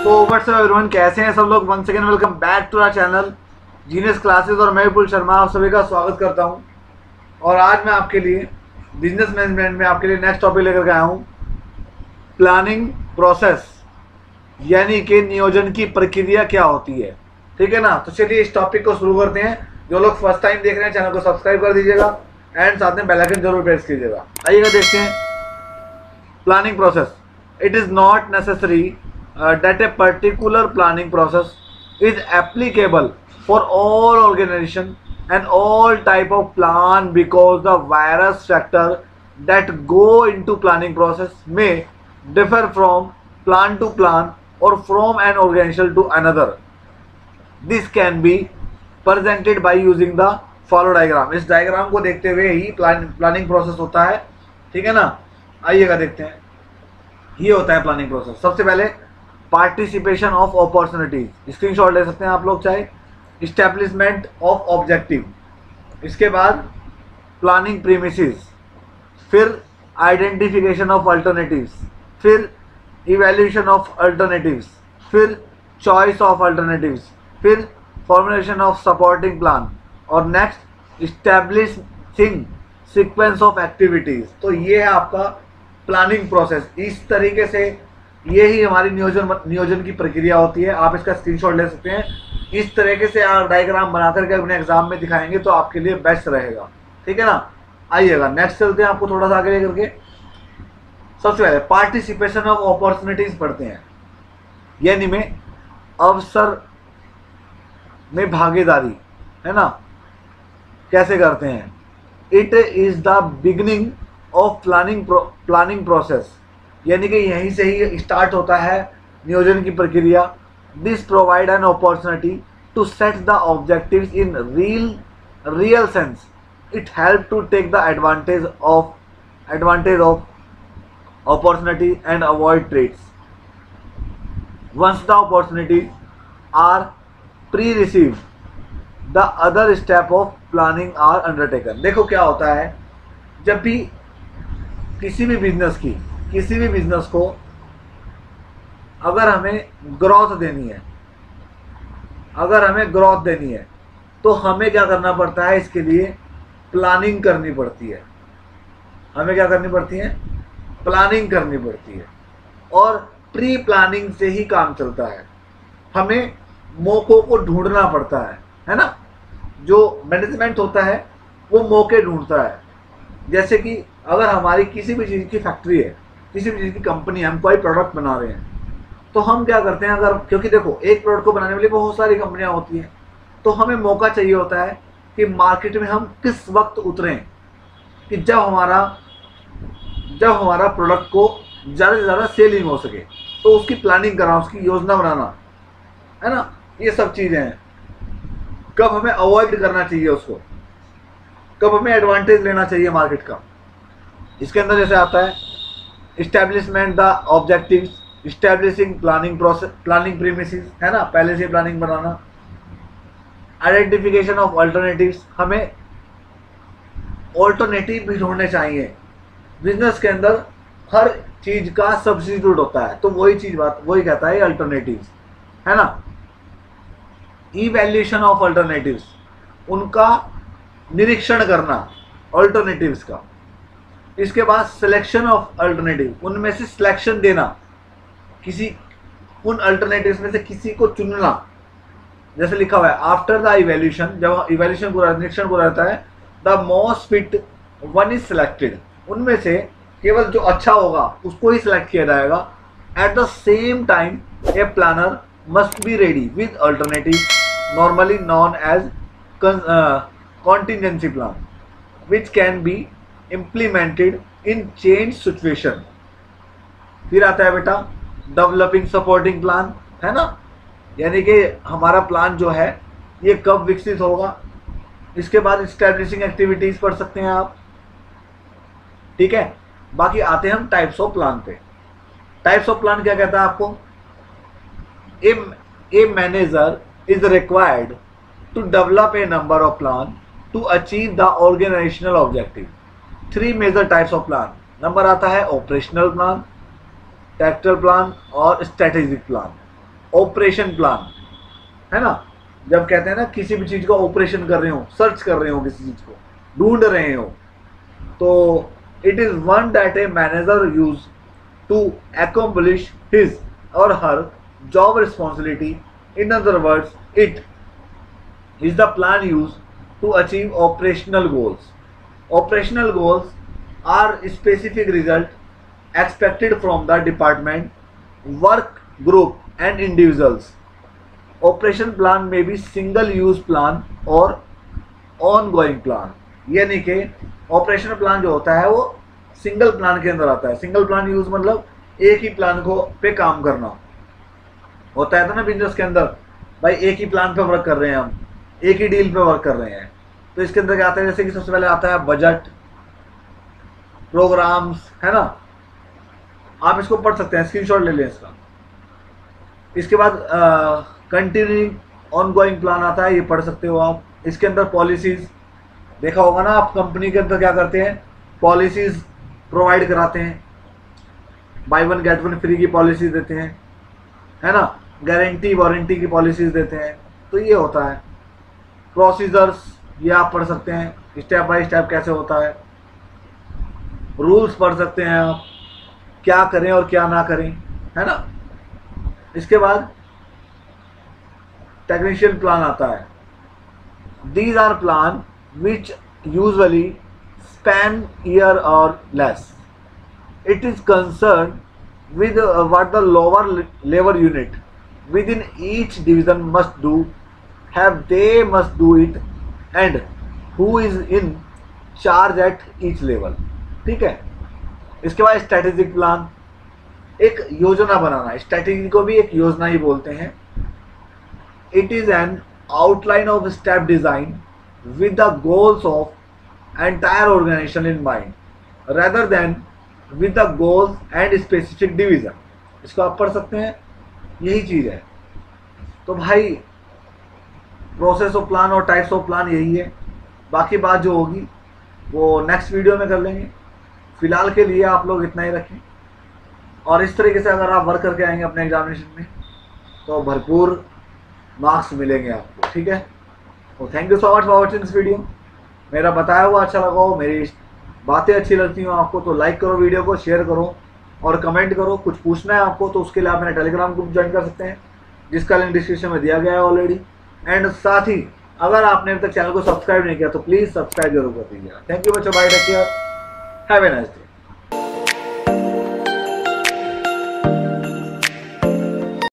तो what's up everyone, कैसे हैं सब लोग। Once again welcome back to our channel genius classes और मैं विपुल शर्मा आप सभी का स्वागत करता हूं। और आज मैं आपके लिए बिजनेस मैनेजमेंट में आपके लिए नेक्स्ट टॉपिक लेकर के आया हूं, प्लानिंग प्रोसेस, यानी कि नियोजन की प्रक्रिया क्या होती है। ठीक है ना। तो चलिए इस टॉपिक को शुरू करते हैं। जो लोग फर्स्ट टाइम देख रहे हैं चैनल को सब्सक्राइब कर दीजिएगा एंड साथ में बेल आइकन जरूर प्रेस कीजिएगा। आइएगा देखते हैं planning process. It is not necessary that a particular planning process is applicable for all organization and all type of plan, because the various factor that go into planning process may differ from plan to plan or from an organization to another. This can be presented by using the follow diagram. इस diagram को देखते हुए ही planning process होता है। ठीक है ना। आइएगा देखते हैं। ये होता है प्लानिंग प्रोसेस। सबसे पहले पार्टिसिपेशन ऑफ अपॉर्चुनिटीज, स्क्रीनशॉट ले सकते हैं आप लोग चाहे। इस्टेब्लिशमेंट ऑफ ऑब्जेक्टिव, इसके बाद प्लानिंग प्रीमिसेस, फिर आइडेंटिफिकेशन ऑफ अल्टरनेटिव्स, फिर इवैल्यूएशन ऑफ अल्टरनेटिव्स, फिर चॉइस ऑफ अल्टरनेटिव्स, फिर फॉर्मुलेशन ऑफ सपोर्टिंग प्लान और next establishing sequence of activities. तो ये है आपका प्लानिंग प्रोसेस। इस तरीके से ये ही हमारी नियोजन की प्रक्रिया होती है। आप इसका स्क्रीनशॉट ले सकते हैं। इस तरीके से आप डायग्राम बना करके अपने एग्जाम में दिखाएंगे तो आपके लिए बेस्ट रहेगा। ठीक है ना। आइएगा नेक्स्ट चलते हैं, आपको थोड़ा सा आगे लेकर के। सबसे पहले पार्टिसिपेशन ऑफ अपॉर्चुनिटीज पढ़ते हैं, यानी में अवसर में भागीदारी, है ना, कैसे करते हैं। It is the beginning of planning process, यानी कि यहीं से ही स्टार्ट होता है नियोजन की प्रक्रिया। This provide an opportunity to set the objectives in real sense. It help to take the advantage of opportunity and avoid threats. Once the opportunities are perceived, the other step of planning are undertaken. देखो क्या होता है, जब भी किसी भी business को अगर हमें ग्रोथ देनी है, तो हमें क्या करना पड़ता है, इसके लिए प्लानिंग करनी पड़ती है। प्लानिंग करनी पड़ती है और प्री प्लानिंग से ही काम चलता है। हमें मौकों को ढूंढना पड़ता है ना। जो मैनेजमेंट होता है वो मौके ढूंढता है। जैसे कि अगर हमारी किसी भी चीज़ की फैक्ट्री है, किसी भी चीज़ की कंपनी है, हम कोई प्रोडक्ट बना रहे हैं, तो हम क्या करते हैं, अगर क्योंकि देखो एक प्रोडक्ट को बनाने के लिए बहुत सारी कंपनियां होती हैं, तो हमें मौका चाहिए होता है कि मार्केट में हम किस वक्त उतरें कि जब हमारा प्रोडक्ट को ज़्यादा से ज़्यादा सेलिंग हो सके। तो उसकी प्लानिंग करना, उसकी योजना बनाना, है ना, ये सब चीज़ें हैं। कब हमें अवॉइड करना चाहिए उसको, कब हमें एडवांटेज लेना चाहिए मार्केट का। इसके अंदर जैसे आता है establishment the objectives, establishing planning premises, है ना, पहले से planning banana. Identification of alternatives, हमें ऑल्टरनेटिव भी ढूंढने चाहिए। बिजनेस के अंदर हर चीज का सब्स्टिट्यूट होता है, तो वही कहता है अल्टरनेटिव्स, है ना। इवैल्यूएशन ऑफ अल्टरनेटिव्स, उनका निरीक्षण करना अल्टरनेटिव्स का। इसके बाद सिलेक्शन ऑफ अल्टरनेटिव, उनमें से सिलेक्शन देना, उन अल्टरनेटिव्स में से किसी को चुनना। जैसे लिखा हुआ है आफ्टर द इवैल्यूएशन, जब इवैल्यूएशन पूरा निरीक्षण पूरा रहता है, the most fit one is selected, उनमें से केवल जो अच्छा होगा उसको ही सिलेक्ट किया जाएगा। At the same time a planner must be ready with alternative, normally known as contingency plan, which can be implemented in change situation। फिर आता है बेटा डेवलपिंग सपोर्टिंग प्लान, है ना, यानी कि हमारा प्लान जो है ये कब विकसित होगा। इसके बाद इस्टेब्लिशिंग एक्टिविटीज पढ़ सकते हैं आप। ठीक है। बाकी आते हैं हम टाइप्स ऑफ प्लान पे। टाइप्स ऑफ प्लान क्या कहता है आपको, a manager is required to develop a number of plan to achieve the organizational objective। 3 major types of plan। Number आता है ऑपरेशनल प्लान, टेक्निकल प्लान और स्ट्रेटेजिक प्लान। ऑपरेशन प्लान, है ना। जब कहते हैं ना किसी भी चीज का ऑपरेशन कर रहे हो, सर्च कर रहे हो, किसी चीज को ढूंढ रहे हो, तो it is one that a manager use to accomplish his or her job responsibility. In other words, it is the plan used to achieve operational goals. Operational goals are specific result expected from the department, work group and individuals. Operation plan may be single use plan or ongoing plan. यानी कि operation plan जो होता है वो single plan के अंदर आता है। सिंगल प्लान यूज मतलब एक ही प्लान को पे काम करना होता है। तो ना बिजनेस के अंदर भाई एक ही प्लान पे वर्क कर रहे हैं, हम एक ही डील पे वर्क कर रहे हैं। तो इसके अंदर क्या आता है, जैसे कि सबसे पहले आता है बजट, प्रोग्राम्स, है ना। आप इसको पढ़ सकते हैं, स्क्रीनशॉट ले लें इसका। इसके बाद कंटिन्यूइंग ऑनगोइंग प्लान आता है, ये पढ़ सकते हो आप। इसके अंदर पॉलिसीज देखा होगा ना आप, कंपनी के अंदर क्या करते हैं, पॉलिसीज प्रोवाइड कराते हैं, by one get one free की पॉलिसीज देते हैं, है ना, गारंटी वारंटी की पॉलिसीज देते हैं। तो ये होता है प्रोसीजर्स, ये आप पढ़ सकते हैं, स्टेप बाय स्टेप कैसे होता है। रूल्स पढ़ सकते हैं आप, क्या करें और क्या ना करें, है ना। इसके बाद टेक्निशियल प्लान आता है। These are plan which usually span year और less. It is concerned with what the lower level unit within each division must do, have they must do it, and who is in charge at each level. ठीक है। इसके बाद strategic plan, एक योजना बनाना। Strategy को भी एक योजना ही बोलते हैं। It is an outline of step design with the goals of entire organization in mind rather than with the goals and specific division. इसको आप पढ़ सकते हैं, यही चीज़ है। तो भाई प्रोसेस ऑफ प्लान और टाइप्स ऑफ प्लान यही है। बाकी बात जो होगी वो नेक्स्ट वीडियो में कर लेंगे। फिलहाल के लिए आप लोग इतना ही रखें, और इस तरीके से अगर आप वर्क करके आएंगे अपने एग्जामिनेशन में तो भरपूर मार्क्स मिलेंगे आपको। ठीक है। तो thank you so much for watching this video. मेरा बताया हुआ अच्छा लगा हो, मेरी बातें अच्छी लगती हो आपको तो लाइक करो वीडियो को, शेयर करो और कमेंट करो। कुछ पूछना है आपको तो उसके लिए आप मेरा टेलीग्राम ग्रुप ज्वाइन कर सकते हैं, जिसका लिंक डिस्क्रिप्शन में दिया गया है ऑलरेडी। एंड साथ ही अगर आपने अभी तक चैनल को सब्सक्राइब नहीं किया तो प्लीज़ सब्सक्राइब जरूर कर दीजिएगा। थैंक यू बच्चों, bye, take care, have a nice day.